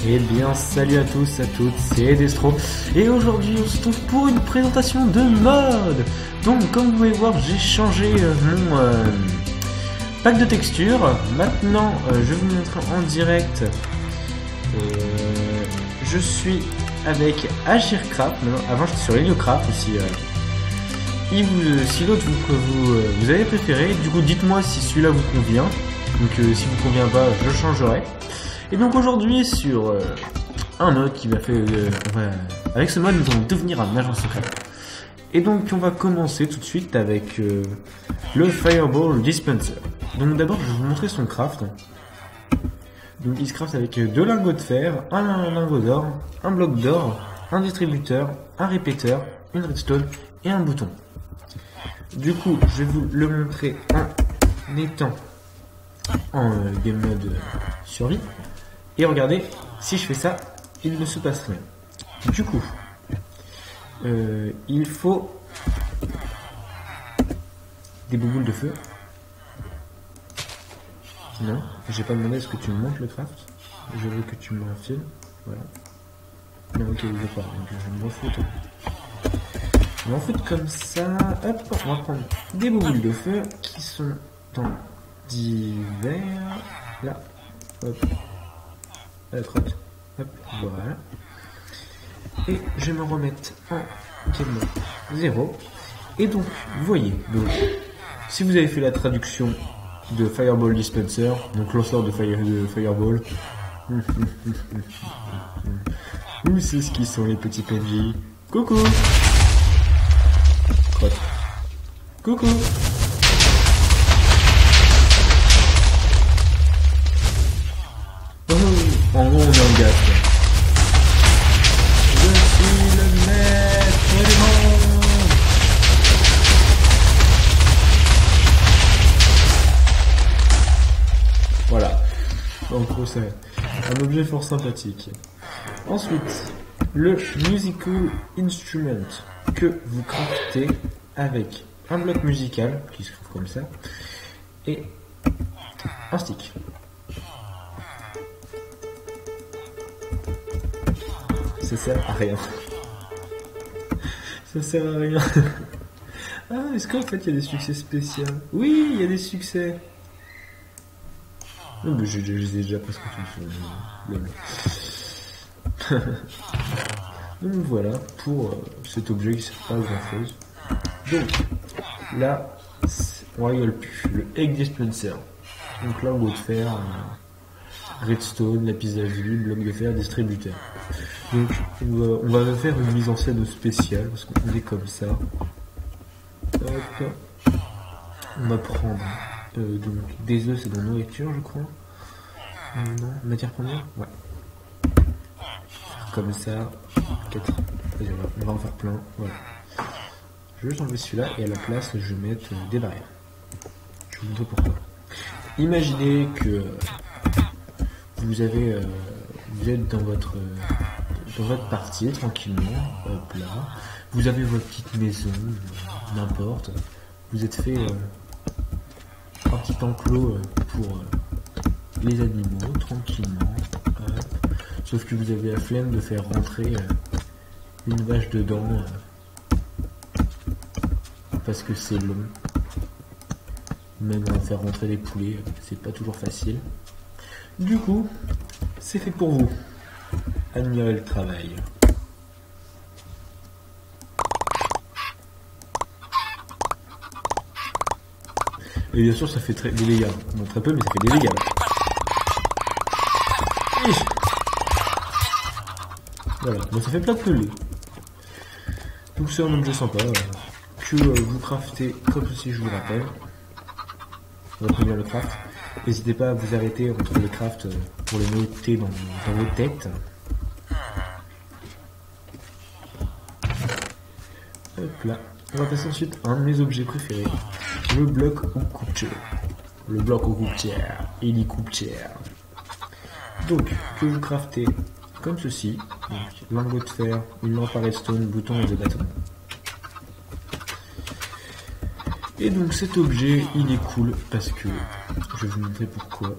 Eh bien, salut à tous, à toutes, c'est Destro. Et aujourd'hui, on se trouve pour une présentation de mode. Donc, comme vous pouvez voir, j'ai changé mon pack de texture. Maintenant, je vais vous montrer en direct. Je suis avec Agircraft. Avant, j'étais sur Heliocraft aussi. Si l'autre vous avez préféré, du coup, dites-moi si celui-là vous convient. Donc, si vous convient pas, je changerai. Et donc aujourd'hui sur un mode qui va faire... avec ce mode nous allons devenir un agent secret. Et donc on va commencer tout de suite avec le Fireball Dispenser. Donc d'abord je vais vous montrer son craft. Donc il se craft avec 2 lingots de fer, un lingot d'or, un bloc d'or, un distributeur, un répéteur, une redstone et un bouton. Du coup je vais vous le montrer en étant en game mode survie. Et regardez, si je fais ça, il ne se passe rien. Du coup, il faut des boules de feu. Non, j'ai pas demandé à ce que tu me montres le craft. Je veux que tu me l'enfiles. Voilà. Non, ok, il veut pas, donc je me refous. Je m'en fous comme ça. Hop, on va prendre des boules de feu qui sont dans divers. Là, hop. La crotte. Hop, voilà. Et je vais me remettre en game 0. Et donc, vous voyez, donc, si vous avez fait la traduction de Fireball Dispenser, donc lanceur de Fireball, où c'est ce qui sont les petits PNJ. Coucou. Crotte. Coucou. En gros, on est en gaz. Je suis le maître du monde. Voilà. En gros, c'est un objet fort sympathique. Ensuite, le Musical Instrument que vous craftez avec un bloc musical qui se trouve comme ça et un stick. Ça sert à rien. Ça sert à rien. Ah, est-ce qu'en fait il y a des succès spéciaux? Oui, il y a des succès. Non, mais je les ai déjà presque tous. Donc voilà pour cet objet qui sert pas à grand chose. Donc là, on rigole plus. Le Egg Dispenser. Donc là, on va faire redstone, lapis lazuli, bloc de fer, distributeur. Donc on va faire une mise en scène spéciale parce qu'on est comme ça. Hop. On va prendre donc des œufs, c'est de la nourriture je crois. Non, matière première. Ouais. Comme ça. 4. On va en faire plein. Voilà. Je vais enlever celui-là et à la place je vais mettre des barrières. Je vais vous montrer pourquoi. Imaginez que vous êtes dans votre partie tranquillement, hop là, vous avez votre petite maison, n'importe, vous êtes fait un petit enclos pour les animaux, tranquillement, sauf que vous avez la flemme de faire rentrer une vache dedans, parce que c'est long, même faire rentrer des poulets, c'est pas toujours facile. Du coup, c'est fait pour vous. Admirez le travail. Et bien sûr, ça fait des dégâts. Bon, très peu, mais ça fait des dégâts. Voilà, bon, ça fait plein de pelés. Donc c'est un objet sympa que vous craftez comme ceci, je vous rappelle. On va première le craft. N'hésitez pas à vous arrêter entre les crafts pour les noter dans vos têtes. Hop là. On va passer ensuite à un de mes objets préférés. Le bloc au coupe-chair. Le bloc au coupe-chair. Hélicoptère. Donc, que vous craftez comme ceci. Donc, lingot de fer, une lampe à redstone, bouton et des bâtons. Et donc cet objet, il est cool parce que, je vais vous montrer pourquoi.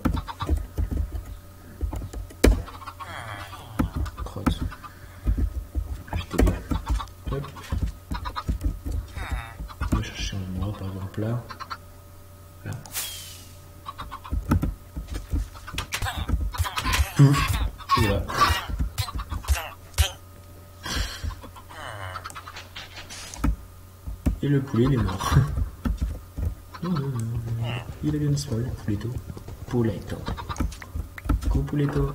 Pouf. Et voilà. Et le poulet, il est mort. Non, non, non, non. Il a bien disparu, le pouletto. Pouletto. Coucou, pouletto.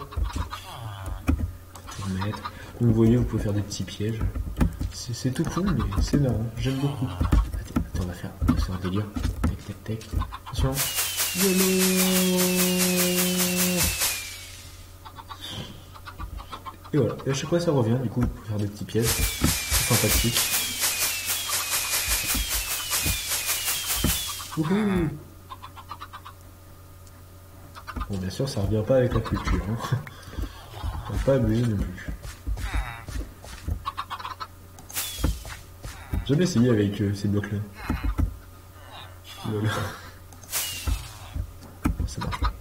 Faut remettre. Donc, vous voyez, vous pouvez faire des petits pièges. C'est tout con, mais c'est marrant. J'aime beaucoup. Attends, on va faire un délire. Tac, tac, tac. Attention. YOLO. Et voilà. Et à chaque fois, ça revient. Du coup, vous pouvez faire des petits pièges. C'est sympathique. Wouhou. Bon, bien sûr, ça revient pas avec la culture. Hein. On va pas abuser non plus. J'ai jamais essayé avec ces blocs-là. Voilà. Ça marche pas.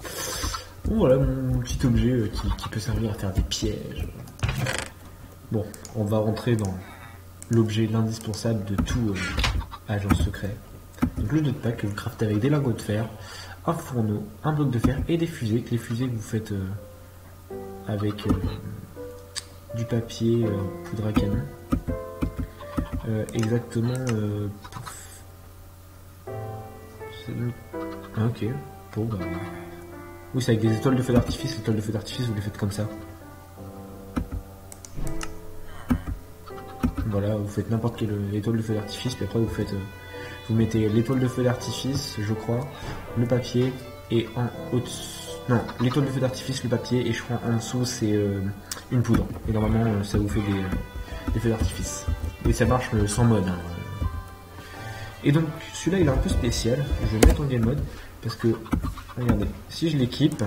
Bon, voilà mon petit objet qui peut servir à faire des pièges. Bon, on va rentrer dans l'objet, l'indispensable de tout agent secret. Donc le jetpack que vous craftez avec des lingots de fer, un fourneau, un bloc de fer et des fusées. Les fusées que vous faites avec du papier poudre à canon. Exactement. Ah, ok. Bon bah. Oui, c'est avec des étoiles de feu d'artifice. Les étoiles de feu d'artifice, vous les faites comme ça. Voilà, vous faites n'importe quelle étoile de feu d'artifice, puis après vous faites. Vous mettez l'étoile de feu d'artifice, je crois, le papier, et en haut. Non, l'étoile de feu d'artifice, le papier, et je crois en dessous c'est une poudre. Et normalement ça vous fait des feux d'artifice. Et ça marche sans mode. Hein. Et donc celui-là il est un peu spécial. Je vais le mettre en game mode parce que regardez, si je l'équipe,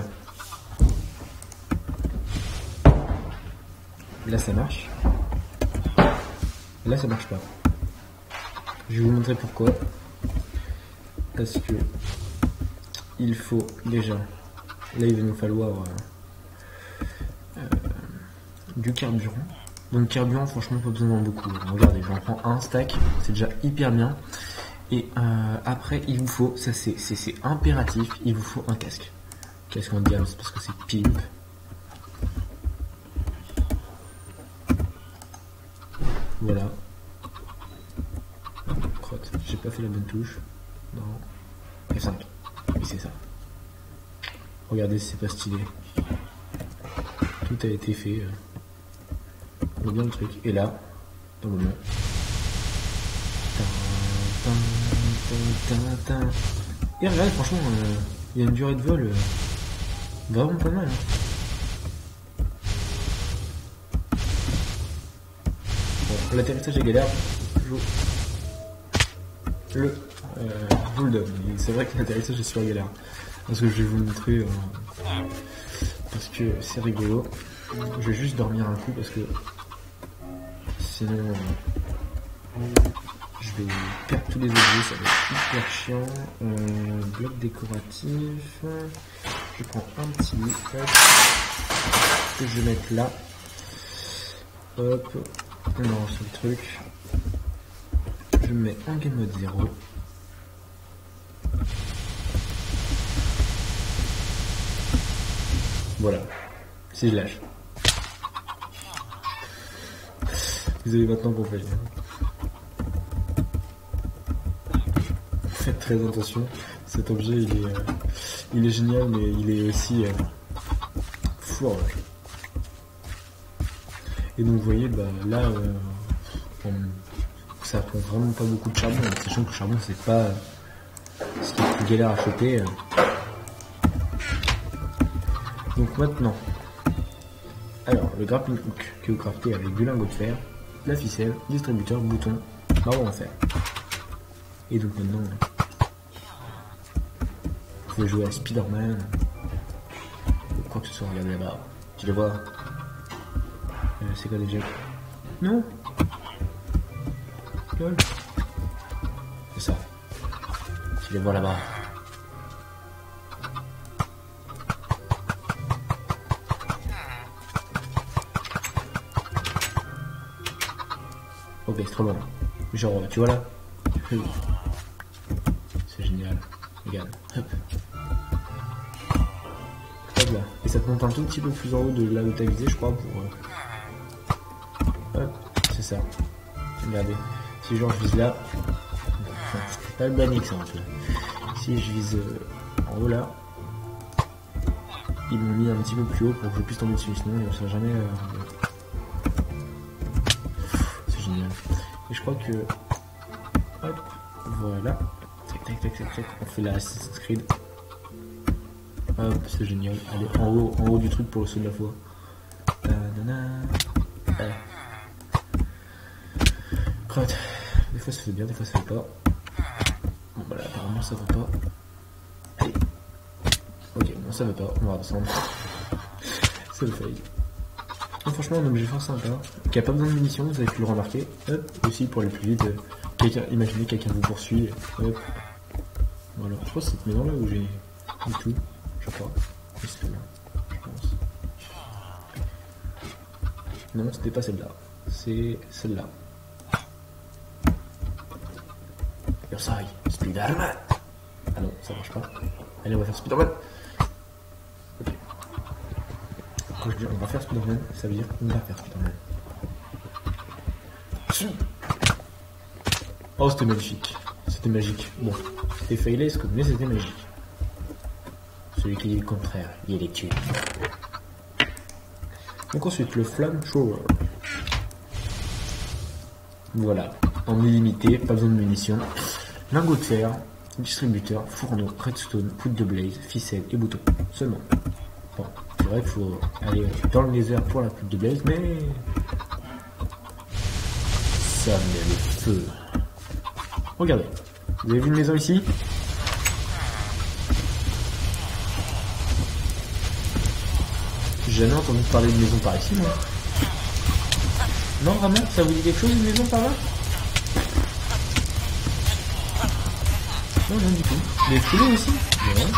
là ça marche. Là ça marche pas. Je vais vous montrer pourquoi. Parce que il faut déjà. Là il va nous falloir du carburant. Donc carburant franchement pas besoin d'en beaucoup. Regardez, j'en prends un stack, c'est déjà hyper bien. Et après il vous faut, ça c'est impératif, il vous faut un casque. Casque en diamant parce que c'est pimp. Voilà. Crotte, j'ai pas fait la bonne touche. Non. F5. Oui c'est ça. Regardez si c'est pas stylé. Tout a été fait. On voit bien le truc. Et là, dans le moment. Et regardez, franchement, il y a une durée de vol vraiment pas mal. Hein. Bon, l'atterrissage est galère. Je vous le donne. C'est vrai que l'atterrissage est super galère. Parce que je vais vous le montrer. Parce que c'est rigolo. Je vais juste dormir un coup parce que sinon je vais perdre tous les objets, ça va être hyper chiant. Bloc décoratif. Je prends un petit lit, hop, que je vais mettre là. Hop, on lance le truc. Je me mets en game mode 0. Voilà, si je lâche. Vous avez maintenant compris. Faites très attention. Cet objet, il est génial, mais il est aussi fourbe. Et donc, vous voyez, bah, là, ça prend vraiment pas beaucoup de charbon. Sachant que le charbon, c'est pas ce qui est plus galère à choper. Donc maintenant, alors le grappling hook que vous craftez avec du lingot de fer, la ficelle, distributeur, bouton, marron en fer. Et donc maintenant, vous pouvez jouer à Spider-Man ou quoi que ce soit. Regardez là-bas, tu les vois. C'est quoi déjà? Non. Lol. C'est ça. Tu les vois là-bas. Ok, c'est trop bon. Genre, tu vois là? C'est génial. Regarde. Hop. Hop là. Et ça te monte un tout petit peu plus en haut de là où t'as visé, je crois, pour... Hop, c'est ça. Regardez, si genre je vise là, c'est pas le banique ça un peu. Si je vise en haut là, ils m'ont mis un petit peu plus haut pour que je puisse tomber dessus, sinon il ne sera jamais... C'est génial. Et je crois que... Hop, voilà. Tac, tac, tac, tac, tac. On fait la Assassin's Creed. Hop, c'est génial. Allez, en haut du truc pour le saut de la foi. Allez. Crotte. Des fois ça fait bien, des fois ça fait pas. Bon bah là apparemment ça va pas. Allez. Ok, bon ça va pas, on va redescendre. C'est le fail. Donc, franchement un objet fort sympa, qui a pas besoin de munitions, vous avez pu le remarquer. Hop, aussi pour aller plus vite. Imaginez quelqu'un vous poursuit. Hop. Voilà, je crois que c'est cette maison là où j'ai du tout. Je crois. C'est là, je pense. Non, c'était pas celle-là. C'est celle-là. Versailles, Spider-Man. Ah non, ça marche pas. Allez, on va faire Spider-Man. Ok. Quand je dis on va faire Spider-Man, ça veut dire on va faire Spider-Man. Oh, c'était magnifique. C'était magique. Bon, c'était failesque, mais c'était magique. Celui qui dit le contraire, il est lecture. Donc ensuite, le Flamethrower. Voilà, en illimité, pas besoin de munitions. Lingot de fer, distributeur, fourneau, redstone, poudre de blaze, ficelle et bouton. Seulement. Bon, c'est vrai qu'il faut aller dans le nether pour la poudre de blaze, mais... ça met le feu. Regardez, vous avez vu une maison ici? J'ai jamais entendu parler d'une maison par ici, moi. Non, vraiment? Ça vous dit quelque chose, une maison par là? Non, non, du tout. Les poulets aussi? Non.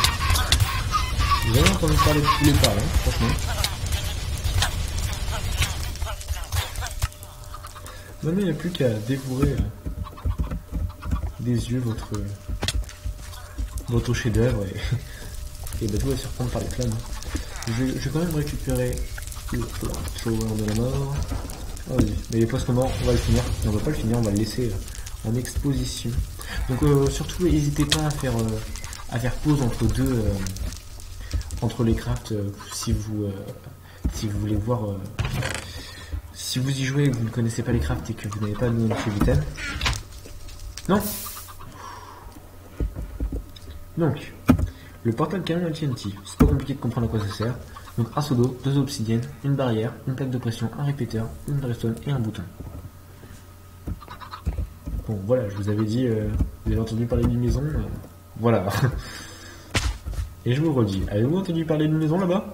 J'ai jamais entendu parler de poulets par là, franchement. Maintenant, il n'y a plus qu'à dévorer des yeux votre chef-d'œuvre et bah, tout va se reprendre par les flammes. Je vais quand même récupérer le Flamethrower de la mort. Ah oui, mais les postes morts, on va le finir. Et on va pas le finir, on va le laisser en exposition. Donc surtout, n'hésitez pas à faire pause entre les crafts si vous voulez voir. Si vous y jouez et que vous ne connaissez pas les crafts et que vous n'avez pas de nom vitam. Non. Donc, le portal canon TNT, c'est pas compliqué de comprendre à quoi ça sert. Donc un seau d'eau, 2 obsidiennes, une barrière, une plaque de pression, un répéteur, une redstone et un bouton. Bon voilà, je vous avais dit, vous avez entendu parler d'une maison, voilà. Et je vous redis, avez-vous entendu parler d'une maison là-bas?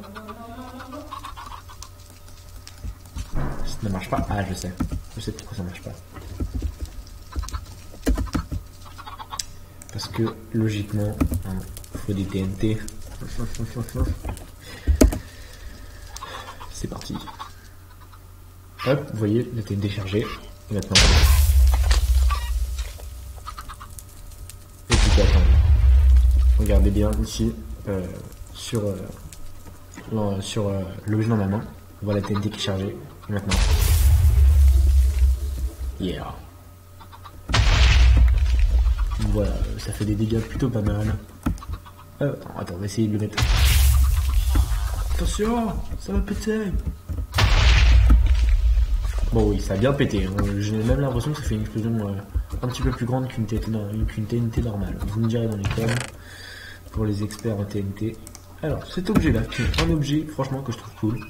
Ça ne marche pas. Ah je sais pourquoi ça marche pas. Parce que logiquement, il faut des TNT. C'est parti. Hop, vous voyez, la TNT chargée. Et maintenant. Et puis attendre. Regardez bien ici, sur l'objet dans ma main. On voit la TNT qui est chargée. Et maintenant. Yeah. Voilà, ça fait des dégâts plutôt pas mal. Attends, on va essayer de le mettre. Attention, ça va péter. Bon oui, ça a bien pété. Hein. J'ai même l'impression que ça fait une explosion un petit peu plus grande qu'une TNT normale. Vous me direz dans les commentaires pour les experts en TNT. Alors, cet objet-là, qui est un objet, franchement, que je trouve cool.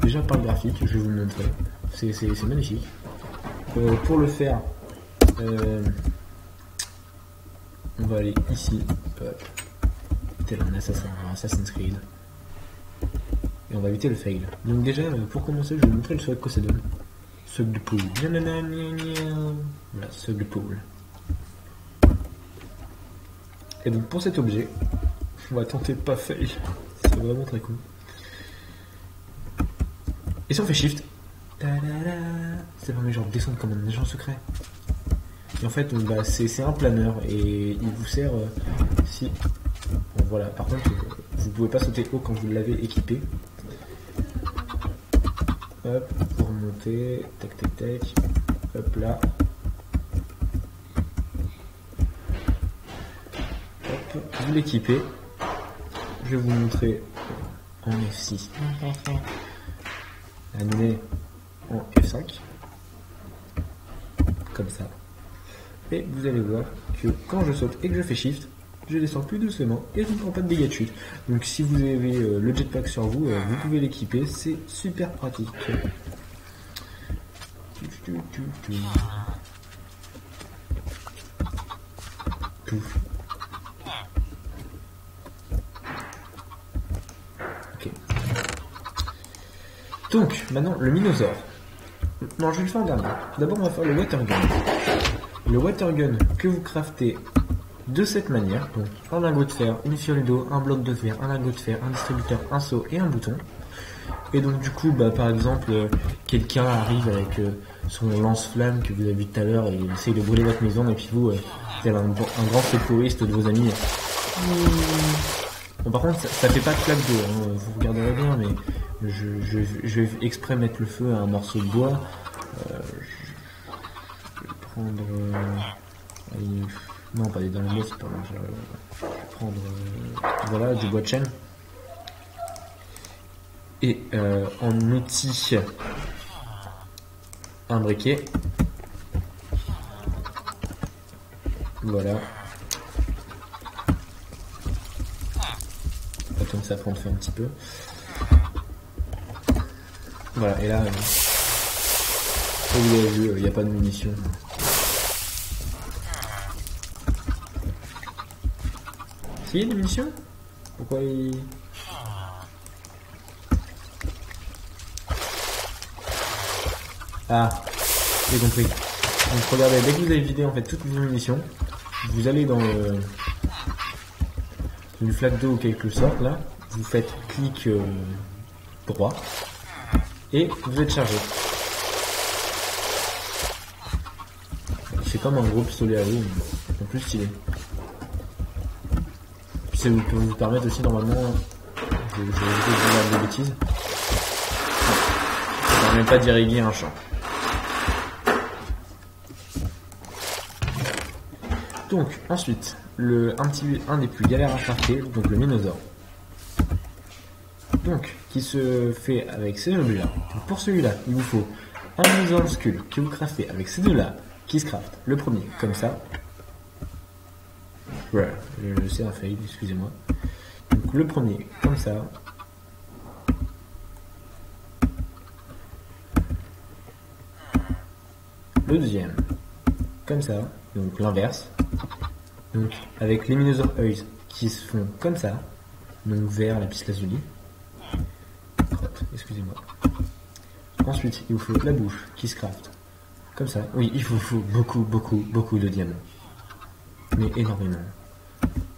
Déjà par le graphique, je vais vous le montrer. C'est magnifique. Pour le faire, on va aller ici, tel un Assassin's Creed, et on va éviter le fail. Donc déjà, pour commencer, je vais vous montrer le swag que ça donne. Swag de pool. Voilà, swag de pool. Et donc pour cet objet, on va tenter de pas fail. C'est vraiment très cool. Et si on fait shift, ça permet genre de descendre comme un agent secret. Et en fait, bah, c'est un planeur et il vous sert si. Bon, voilà, par contre, vous pouvez pas sauter haut quand vous l'avez équipé. Hop, pour monter, tac tac tac, hop là. Hop, vous l'équipez. Je vais vous montrer en F6. La monnaie en F5. Comme ça. Et vous allez voir que quand je saute et que je fais Shift, je descends plus doucement et je ne prends pas de dégâts de chute. Donc si vous avez le jetpack sur vous, vous pouvez l'équiper, c'est super pratique. Pouf. Ok. Donc maintenant le Minosaure. Non, je vais le faire en dernier. D'abord on va faire le Water Gun. Le Water Gun que vous craftez de cette manière, donc un lingot de fer, une fiole d'eau, un bloc de fer, un lingot de fer, un distributeur, un seau et un bouton. Et donc du coup, par exemple, quelqu'un arrive avec son lance-flamme que vous avez vu tout à l'heure et il essaye de brûler votre maison et puis vous, tel un grand secouriste de vos amis. Bon, par contre, ça fait pas de flaque d'eau, hein, vous regarderez bien, mais je vais exprès mettre le feu à un morceau de bois. Je vais prendre... allez, non, pas des dynamos, c'est pas mal. Je vais prendre voilà, du bois de chêne. Et en outil, un briquet. Voilà. Attends que ça prend feu un petit peu. Voilà, et là, vous avez vu, il n'y a pas de munitions. Si, des munitions? Pourquoi il... Ah, j'ai compris. Donc regardez, dès que vous avez vidé en fait toutes vos munitions, vous allez dans une flaque d'eau ou quelque sorte là, vous faites clic droit et vous êtes chargé. C'est comme un gros pistolet à eau, en plus stylé. Puis ça peut vous permettre aussi normalement, je vais dire des bêtises, ça ne permet pas d'irriguer un champ. Donc ensuite, un des plus galères à crafter, donc le Minosaure. Donc, qui se fait avec ces deux là. Pour celui-là, il vous faut un Minosaure Skull que vous craftez avec ces deux là, qui se craft. Le premier, comme ça. Voilà, c'est un fail, excusez-moi. Donc le premier, comme ça. Le deuxième, comme ça. Donc l'inverse. Donc avec les Minosaur Eyes qui se font comme ça. Donc vers la piste lazuli. Excusez-moi. Ensuite, il vous faut la bouche qui se craft. Comme ça. Oui, il vous faut beaucoup de diamants. Mais énormément.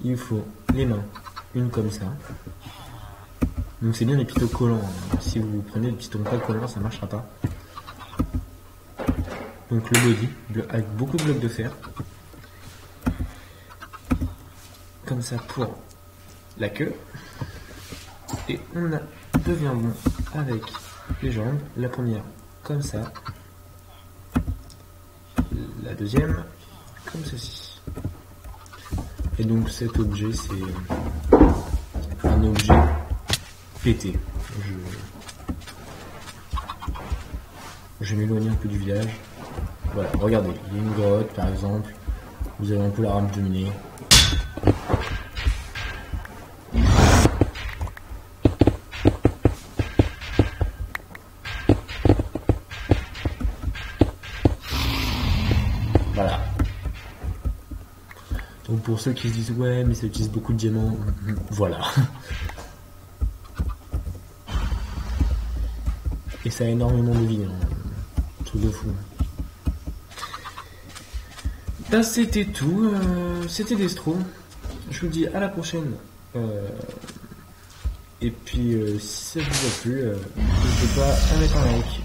Il vous faut les mains, une comme ça. Donc c'est bien les pitons collants. Si vous prenez des pitons pas collants, ça marchera pas. Donc le body, avec beaucoup de blocs de fer. Comme ça pour la queue. Et on a deux viandons avec les jambes. La première comme ça. La deuxième comme ceci. Et donc cet objet c'est un objet pété. Je m'éloigne un peu du village. Voilà, regardez, il y a une grotte par exemple. Vous avez un peu la rampe dominée. Voilà. Donc pour ceux qui se disent ouais mais ça utilise beaucoup de diamants, voilà. Et ça a énormément de vie, hein. Truc de fou. Ben c'était tout, c'était Destro. Je vous dis à la prochaine. Et puis si ça vous a plu, n'hésitez pas à mettre un like.